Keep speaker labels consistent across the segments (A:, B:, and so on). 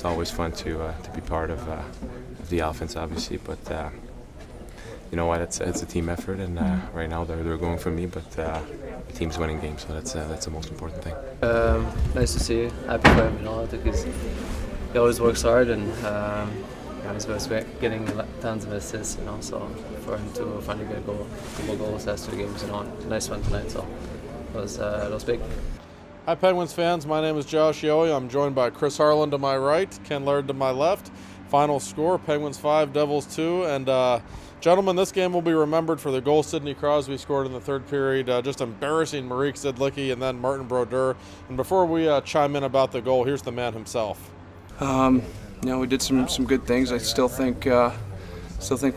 A: it's always fun to be part of the offense, obviously. But you know what? It's a team effort, and right now they're going for me, but the team's winning games, so that's the most important thing.
B: Nice to see you. Happy for him. I think he always works hard, and he's getting tons of assists. So for him to finally get a couple goals last 2 games, nice one tonight. So it was big.
C: Hi Penguins fans, my name is Josh Yohe. I'm joined by Chris Harlan to my right, Ken Laird to my left. Final score, Penguins 5, Devils 2. And gentlemen, this game will be remembered for the goal Sidney Crosby scored in the third period, just embarrassing Marek Zidlicki and then Martin Brodeur. And before we chime in about the goal, here's the man himself.
D: We did some good things. I still think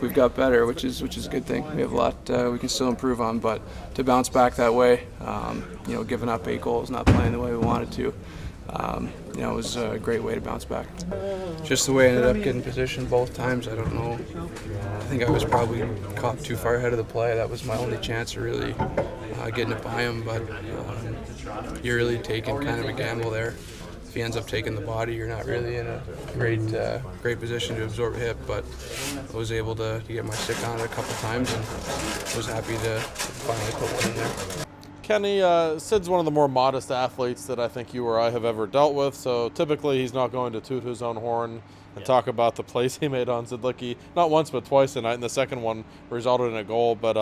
D: we've got better, which is a good thing. We have a lot we can still improve on, but to bounce back that way, giving up 8 goals, not playing the way we wanted to, it was a great way to bounce back. Just the way I ended up getting positioned both times, I don't know. I think I was probably caught too far ahead of the play. That was my only chance of really getting it by him, but you're really taking kind of a gamble there. If he ends up taking the body, you're not really in a great position to absorb a hit, but I was able to get my stick on it a couple times and was happy to finally put one in there.
C: Kenny, Sid's one of the more modest athletes that I think you or I have ever dealt with, so typically he's not going to toot his own horn and talk about the plays he made on Zidlicki, not once but twice tonight, and the second one resulted in a goal, but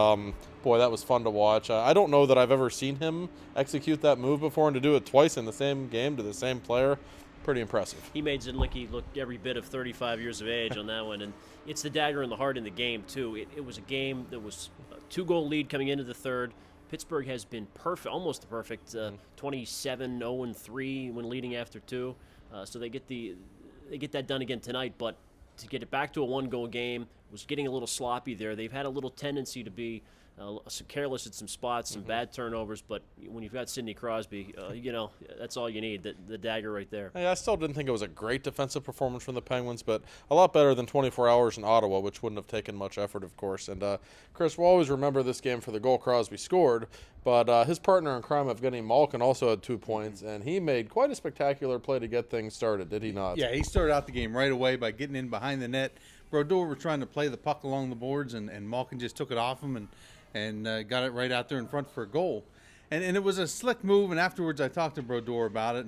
C: boy, that was fun to watch. I don't know that I've ever seen him execute that move before, and to do it twice in the same game to the same player, pretty impressive.
E: He made Zidlicki look every bit of 35 years of age on that one, and it's the dagger in the heart in the game, too. It was a game that was a 2-goal lead coming into the third. Pittsburgh has been perfect, almost perfect, 27-0-3 when leading after 2. So they get that done again tonight, but to get it back to a 1-goal game was getting a little sloppy there. They've had a little tendency to be careless at some spots, some bad turnovers, but when you've got Sidney Crosby, that's all you need, the dagger right there.
C: Hey, I still didn't think it was a great defensive performance from the Penguins, but a lot better than 24 hours in Ottawa, which wouldn't have taken much effort, of course. And Chris, we'll always remember this game for the goal Crosby scored, but his partner in crime, Evgeny Malkin, also had 2 points, and he made quite a spectacular play to get things started, did he not?
F: Yeah, he started out the game right away by getting in behind the net. Brodeur were trying to play the puck along the boards, and Malkin just took it off him and got it right out there in front for a goal. And it was a slick move, and afterwards I talked to Brodeur about it,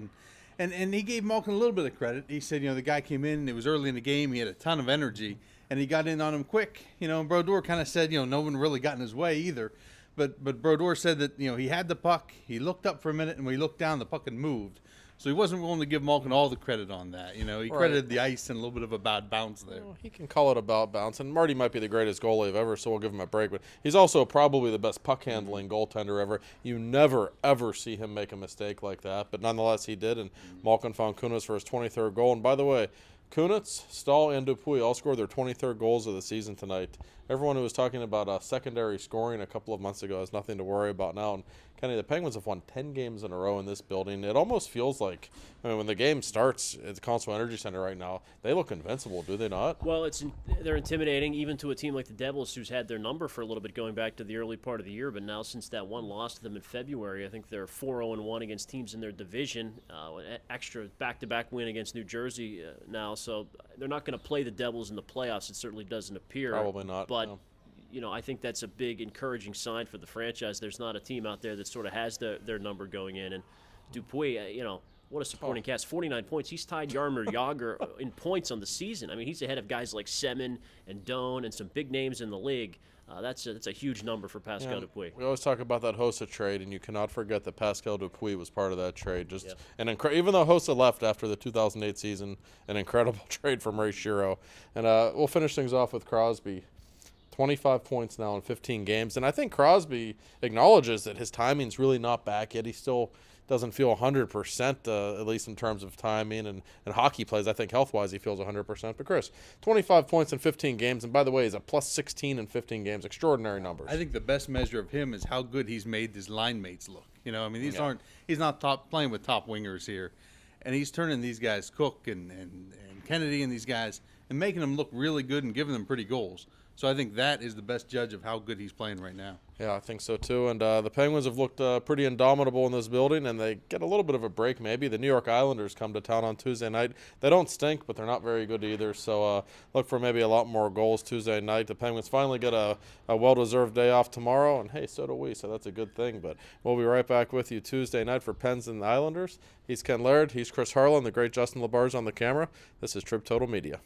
F: and he gave Malkin a little bit of credit. He said, the guy came in, it was early in the game, he had a ton of energy, and he got in on him quick. And Brodeur kind of said, no one really got in his way either. But Brodeur said that, he had the puck, he looked up for a minute, and when he looked down, the puck had moved. So he wasn't willing to give Malkin all the credit on that. He credited the ice and a little bit of a bad bounce there.
C: Well, he can call it a bad bounce, and Marty might be the greatest goalie ever, so we'll give him a break. But he's also probably the best puck-handling goaltender ever. You never, ever see him make a mistake like that, but nonetheless he did, and Malkin found Kunitz for his 23rd goal. And by the way, Kunitz, Stahl, and Dupuis all scored their 23rd goals of the season tonight. Everyone who was talking about secondary scoring a couple of months ago has nothing to worry about now. And Kenny, the Penguins have won 10 games in a row in this building. It almost feels like, when the game starts at the Consol Energy Center right now, they look invincible, do they not?
E: Well, they're intimidating, even to a team like the Devils, who's had their number for a little bit going back to the early part of the year. But now, since that one loss to them in February, I think they're 4-0-1 against teams in their division. Extra back-to-back win against New Jersey now, so they're not going to play the Devils in the playoffs. It certainly doesn't appear.
C: Probably not.
E: But
C: no.
E: I think that's a big encouraging sign for the franchise. There's not a team out there that sort of has their number going in. And Dupuis, what a supporting cast. 49 points. He's tied Jaromir Jagr in points on the season. I mean, he's ahead of guys like Semin and Doan and some big names in the league. That's a huge number for Pascal Dupuis.
C: We always talk about that Hossa trade, and you cannot forget that Pascal Dupuis was part of that trade. Even though Hossa left after the 2008 season, an incredible trade for Murray Shiro. And we'll finish things off with Crosby. 25 points now in 15 games. And I think Crosby acknowledges that his timing's really not back yet. He still doesn't feel 100%, at least in terms of timing and hockey plays. I think health-wise he feels 100%. But Chris, 25 points in 15 games. And by the way, he's a plus 16 in 15 games. Extraordinary numbers.
F: I think the best measure of him is how good he's made his line mates look. He's not playing with top wingers here. And he's turning these guys, Cook and Kennedy and these guys, and making them look really good and giving them pretty goals. So I think that is the best judge of how good he's playing right now.
C: Yeah, I think so too. And the Penguins have looked pretty indomitable in this building, and they get a little bit of a break maybe. The New York Islanders come to town on Tuesday night. They don't stink, but they're not very good either. So look for maybe a lot more goals Tuesday night. The Penguins finally get a well-deserved day off tomorrow, and hey, so do we. So that's a good thing. But we'll be right back with you Tuesday night for Pens and the Islanders. He's Ken Laird. He's Chris Harlan. The great Justin LaBarge on the camera. This is Trip Total Media.